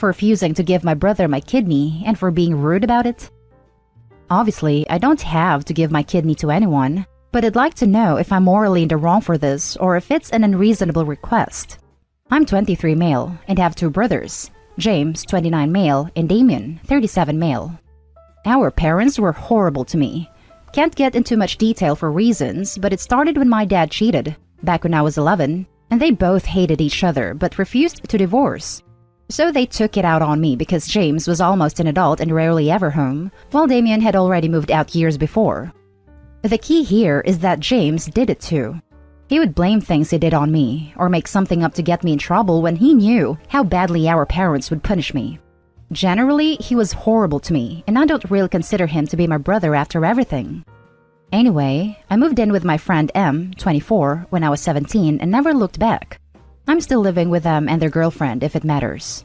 for refusing to give my brother my kidney and for being rude about it? Obviously, I don't have to give my kidney to anyone, but I'd like to know if I'm morally in the wrong for this or if it's an unreasonable request. I'm 23 male and have two brothers, James, 29 male, and Damien, 37 male. Our parents were horrible to me. Can't get into much detail for reasons, but it started when my dad cheated, back when I was 11, and they both hated each other but refused to divorce. So they took it out on me because James was almost an adult and rarely ever home, while Damien had already moved out years before. The key here is that James did it too. He would blame things he did on me, or make something up to get me in trouble when he knew how badly our parents would punish me. Generally, he was horrible to me, and I don't really consider him to be my brother after everything. Anyway, I moved in with my friend M, 24, when I was 17 and never looked back. I'm still living with them and their girlfriend, if it matters.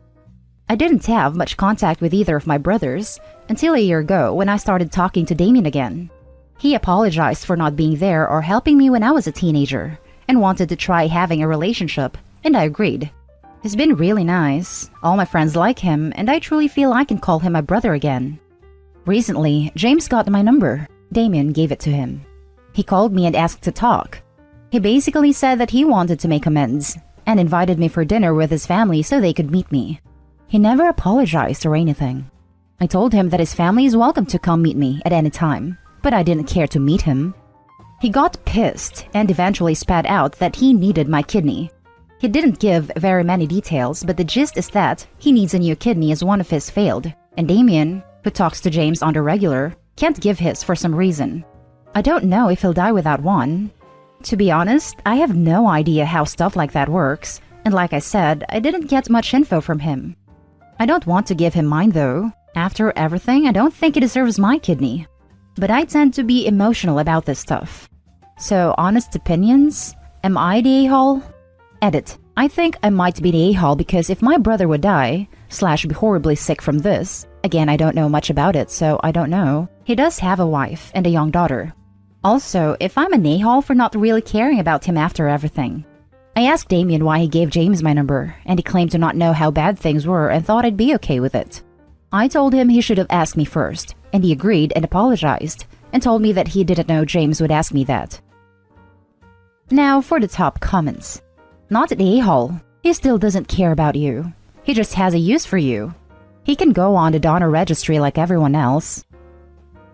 I didn't have much contact with either of my brothers until a year ago when I started talking to Damien again. He apologized for not being there or helping me when I was a teenager and wanted to try having a relationship, and I agreed. He's been really nice, all my friends like him, and I truly feel I can call him my brother again. Recently, James got my number. Damien gave it to him. He called me and asked to talk. He basically said that he wanted to make amends and invited me for dinner with his family so they could meet me. He never apologized or anything. I told him that his family is welcome to come meet me at any time, but I didn't care to meet him. He got pissed and eventually spat out that he needed my kidney. He didn't give very many details, but the gist is that he needs a new kidney as one of his failed, and Damien, who talks to James on the regular, can't give his for some reason. I don't know if he'll die without one. To be honest, I have no idea how stuff like that works, and like I said, I didn't get much info from him. I don't want to give him mine though. After everything, I don't think he deserves my kidney. But I tend to be emotional about this stuff. So, honest opinions? Am I the a-hole? Edit. I think I might be the a-hole because if my brother would die, / be horribly sick from this, again I don't know much about it so I don't know, he does have a wife and a young daughter. Also, if I'm an a-hole for not really caring about him after everything. I asked Damien why he gave James my number, and he claimed to not know how bad things were and thought I'd be okay with it. I told him he should have asked me first, and he agreed and apologized, and told me that he didn't know James would ask me that. Now for the top comments. Not an a-hole. He still doesn't care about you. He just has a use for you. He can go on the donor registry like everyone else.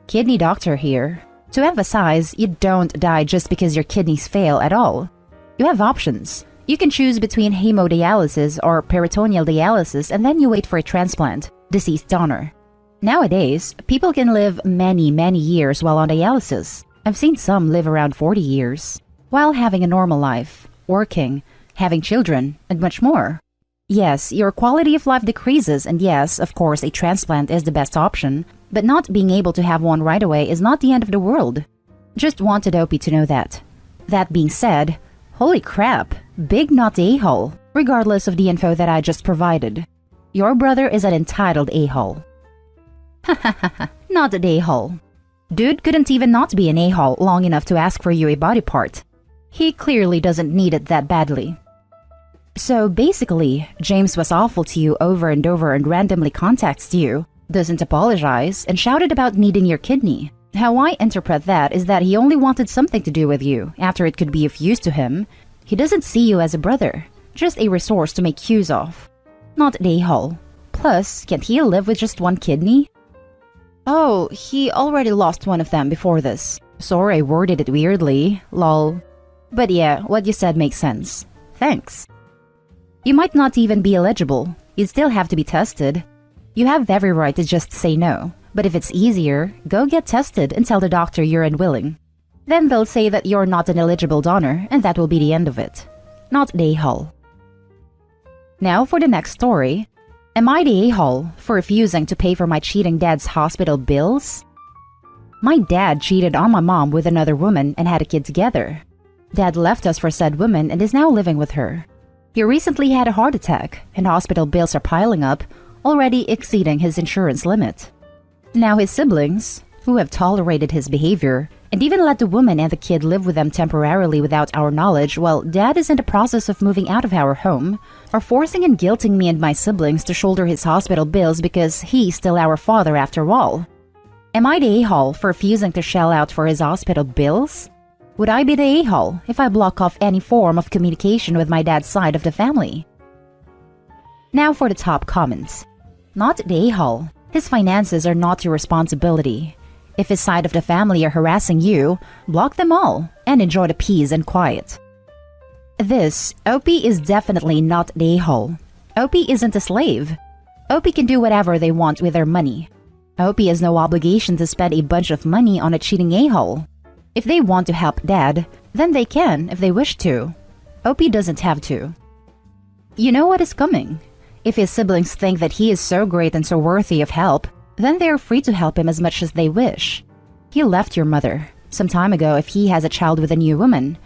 Kidney doctor here. To emphasize, you don't die just because your kidneys fail at all. You have options. You can choose between hemodialysis or peritoneal dialysis and then you wait for a transplant, deceased donor. Nowadays, people can live many years while on dialysis. I've seen some live around 40 years, while having a normal life, working, having children, and much more. Yes, your quality of life decreases, and yes, of course, a transplant is the best option, but not being able to have one right away is not the end of the world. Just wanted OP to know that. That being said, holy crap, big not a-hole, regardless of the info that I just provided. Your brother is an entitled a-hole. Hahaha, not an a-hole. Dude couldn't even not be an a-hole long enough to ask for you a body part. He clearly doesn't need it that badly. So basically, James was awful to you over and over and randomly contacts you, doesn't apologize, and shouted about needing your kidney. How I interpret that is that he only wanted something to do with you after it could be of use to him. He doesn't see you as a brother, just a resource to make use of. Not an a-hole. Plus, can't he live with just one kidney? Oh, he already lost one of them before this. Sorry I worded it weirdly, lol. But yeah, what you said makes sense. Thanks. You might not even be eligible. You'd still have to be tested. You have every right to just say no, but if it's easier, go get tested and tell the doctor you're unwilling. Then they'll say that you're not an eligible donor, and that will be the end of it. Not an a-hole. Now for the next story. Am I the a-hole for refusing to pay for my cheating dad's hospital bills? My dad cheated on my mom with another woman and had a kid together. Dad left us for said woman and is now living with her. He recently had a heart attack, and hospital bills are piling up, already exceeding his insurance limit. Now his siblings, who have tolerated his behavior, and even let the woman and the kid live with them temporarily without our knowledge while Dad is in the process of moving out of our home, are forcing and guilting me and my siblings to shoulder his hospital bills because he's still our father after all. Am I the a-hole for refusing to shell out for his hospital bills? Would I be the a-hole if I block off any form of communication with my dad's side of the family? Now for the top comments. Not the a-hole. His finances are not your responsibility. If his side of the family are harassing you, block them all and enjoy the peace and quiet. This, OP is definitely not the a-hole. OP isn't a slave. OP can do whatever they want with their money. OP has no obligation to spend a bunch of money on a cheating a-hole. If they want to help Dad, then they can if they wish to. OP doesn't have to. You know what is coming. If his siblings think that he is so great and so worthy of help, then they are free to help him as much as they wish. He left your mother some time ago if he has a child with a new woman.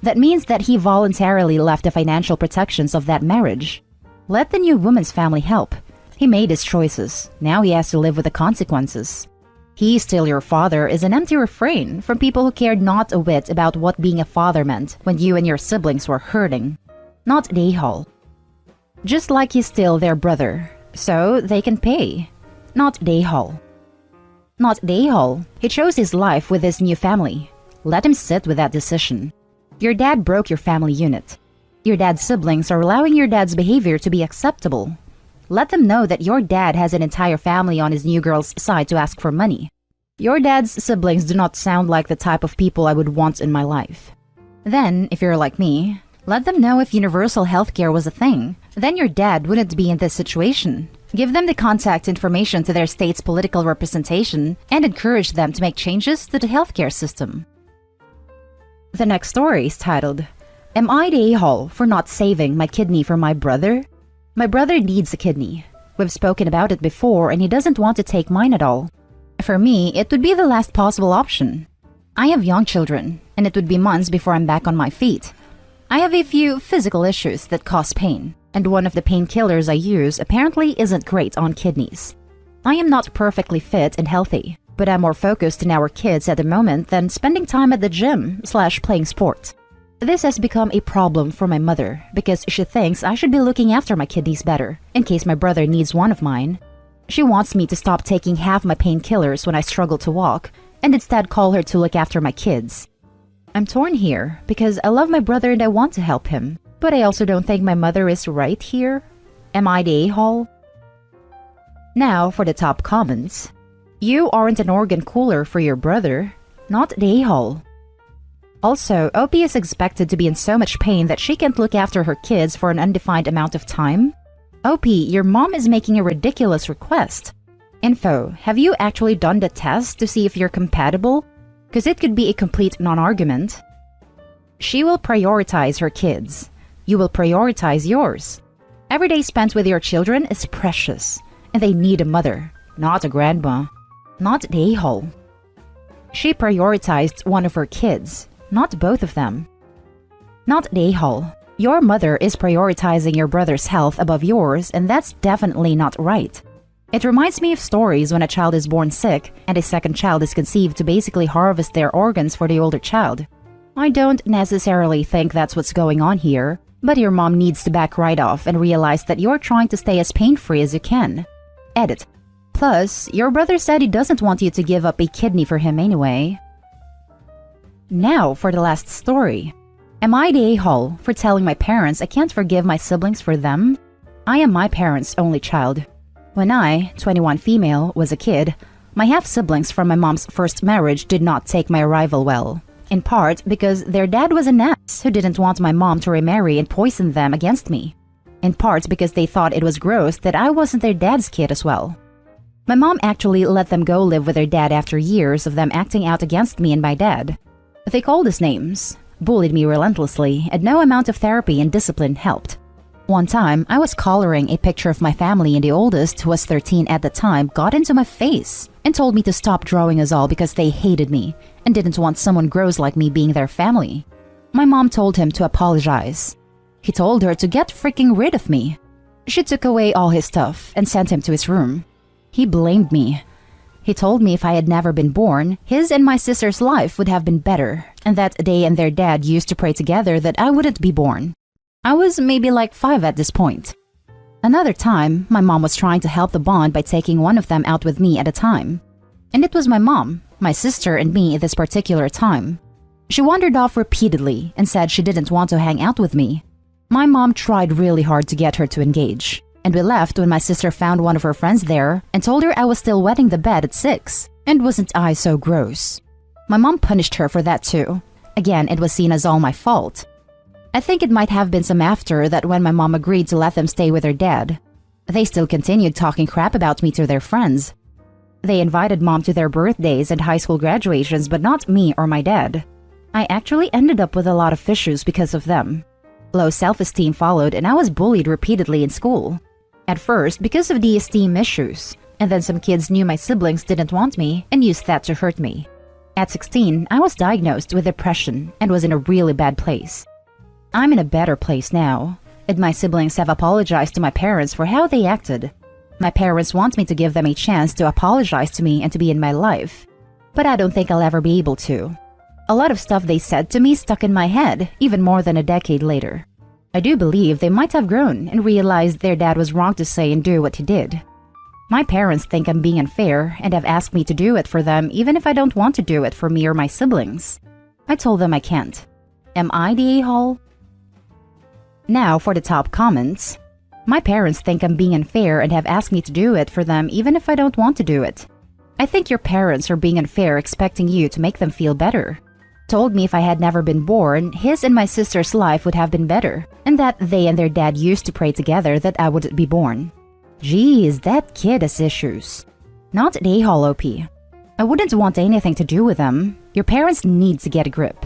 That means that he voluntarily left the financial protections of that marriage. Let the new woman's family help. He made his choices. Now he has to live with the consequences. He still your father is an empty refrain from people who cared not a whit about what being a father meant when you and your siblings were hurting. Not the a-hole. Just like he's still their brother, so they can pay. Not the a-hole. Not the a-hole. He chose his life with his new family. Let him sit with that decision. Your dad broke your family unit. Your dad's siblings are allowing your dad's behavior to be acceptable. Let them know that your dad has an entire family on his new girl's side to ask for money. Your dad's siblings do not sound like the type of people I would want in my life. Then, if you're like me, let them know if universal healthcare was a thing, then your dad wouldn't be in this situation. Give them the contact information to their state's political representation and encourage them to make changes to the healthcare system. The next story is titled, Am I the a-hole for not saving my kidney for my brother? My brother needs a kidney. We've spoken about it before and he doesn't want to take mine at all. For me, it would be the last possible option. I have young children, and it would be months before I'm back on my feet. I have a few physical issues that cause pain, and one of the painkillers I use apparently isn't great on kidneys. I am not perfectly fit and healthy, but I'm more focused on our kids at the moment than spending time at the gym/playing sports. This has become a problem for my mother because she thinks I should be looking after my kidneys better in case my brother needs one of mine. She wants me to stop taking half my painkillers when I struggle to walk and instead call her to look after my kids. I'm torn here because I love my brother and I want to help him, but I also don't think my mother is right here. Am I the a-hole? Now for the top comments. You aren't an organ cooler for your brother. Not the a-hole. Also, OP is expected to be in so much pain that she can't look after her kids for an undefined amount of time. OP, your mom is making a ridiculous request. Info, have you actually done the test to see if you're compatible? Because it could be a complete non-argument. She will prioritize her kids. You will prioritize yours. Every day spent with your children is precious, and they need a mother, not a grandma. Not the a-hole. She prioritized one of her kids, not both of them. Not the a-hole. Your mother is prioritizing your brother's health above yours, and that's definitely not right. It reminds me of stories when a child is born sick and a second child is conceived to basically harvest their organs for the older child. I don't necessarily think that's what's going on here, but your mom needs to back right off and realize that you're trying to stay as pain-free as you can. Edit. Plus, your brother said he doesn't want you to give up a kidney for him anyway. Now for the last story. Am I the a-hole for telling my parents I can't forgive my siblings for them? I am my parents' only child. When I, 21 female, was a kid, my half-siblings from my mom's first marriage did not take my arrival well. In part because their dad was an ass who didn't want my mom to remarry and poison them against me. In part because they thought it was gross that I wasn't their dad's kid as well. My mom actually let them go live with their dad after years of them acting out against me and my dad. They called us names, bullied me relentlessly, and no amount of therapy and discipline helped. One time, I was coloring a picture of my family and the oldest, who was 13 at the time, got into my face and told me to stop drawing us all because they hated me and didn't want someone gross like me being their family. My mom told him to apologize. He told her to get freaking rid of me. She took away all his stuff and sent him to his room. He blamed me. He told me if I had never been born, his and my sister's life would have been better, and that they and their dad used to pray together that I wouldn't be born. I was maybe like 5 at this point. Another time, my mom was trying to help the bond by taking one of them out with me at a time. And it was my mom, my sister, and me at this particular time. She wandered off repeatedly and said she didn't want to hang out with me. My mom tried really hard to get her to engage, and we left when my sister found one of her friends there and told her I was still wetting the bed at 6, and wasn't I so gross. My mom punished her for that too. Again, it was seen as all my fault. I think it might have been some after that when my mom agreed to let them stay with her dad. They still continued talking crap about me to their friends. They invited mom to their birthdays and high school graduations, but not me or my dad. I actually ended up with a lot of issues because of them. Low self-esteem followed, and I was bullied repeatedly in school. At first, because of the esteem issues, and then some kids knew my siblings didn't want me and used that to hurt me. At 16, I was diagnosed with depression and was in a really bad place. I'm in a better place now, and my siblings have apologized to my parents for how they acted. My parents want me to give them a chance to apologize to me and to be in my life, but I don't think I'll ever be able to. A lot of stuff they said to me stuck in my head, even more than a decade later. I do believe they might have grown and realized their dad was wrong to say and do what he did. My parents think I'm being unfair and have asked me to do it for them even if I don't want to do it for me or my siblings. I told them I can't. Am I the a-hole? Now for the top comments. My parents think I'm being unfair and have asked me to do it for them even if I don't want to do it. I think your parents are being unfair expecting you to make them feel better. Told me if I had never been born, his and my sister's life would have been better, and that they and their dad used to pray together that I wouldn't be born. Geez, that kid has issues. Not an a-hole, OP. I wouldn't want anything to do with them. Your parents need to get a grip.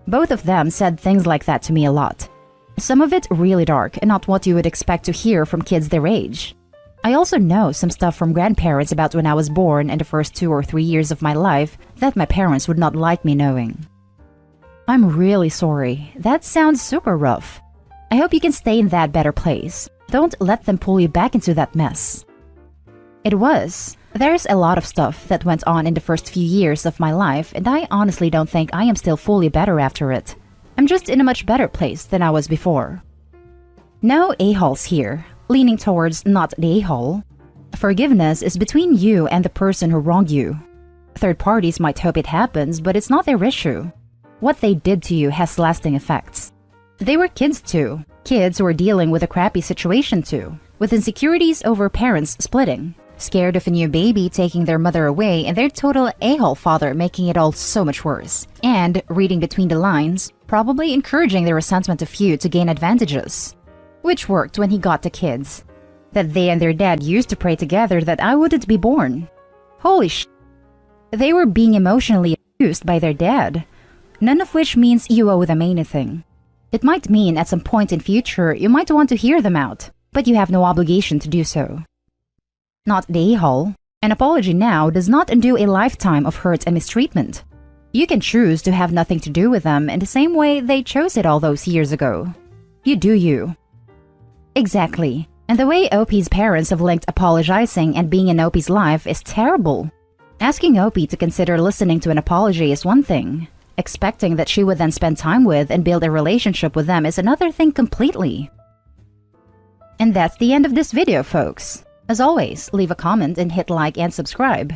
Both of them said things like that to me a lot. Some of it really dark and not what you would expect to hear from kids their age. I also know some stuff from grandparents about when I was born and the first 2 or 3 years of my life that my parents would not like me knowing. I'm really sorry. That sounds super rough. I hope you can stay in that better place. Don't let them pull you back into that mess. It was. There's a lot of stuff that went on in the first few years of my life, and I honestly don't think I am still fully better after it. I'm just in a much better place than I was before. No a-holes here. Leaning towards not the a-hole. Forgiveness is between you and the person who wronged you. Third parties might hope it happens, but it's not their issue. What they did to you has lasting effects. They were kids too. Kids who were dealing with a crappy situation too, with insecurities over parents splitting, scared of a new baby taking their mother away and their total a-hole father making it all so much worse, and, reading between the lines, probably encouraging the resentment of you to gain advantages. Which worked when he got the kids. That they and their dad used to pray together that I wouldn't be born. Holy sh*. They were being emotionally abused by their dad. None of which means you owe them anything. It might mean at some point in future you might want to hear them out, but you have no obligation to do so. Not the a-hole. An apology now does not undo a lifetime of hurt and mistreatment. You can choose to have nothing to do with them in the same way they chose it all those years ago. You do you. Exactly. And the way OP's parents have linked apologizing and being in OP's life is terrible. Asking OP to consider listening to an apology is one thing. Expecting that she would then spend time with and build a relationship with them is another thing completely. And that's the end of this video, folks. As always, leave a comment and hit like and subscribe.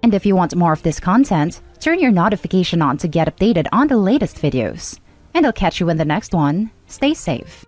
And if you want more of this content, turn your notification on to get updated on the latest videos. And I'll catch you in the next one. Stay safe.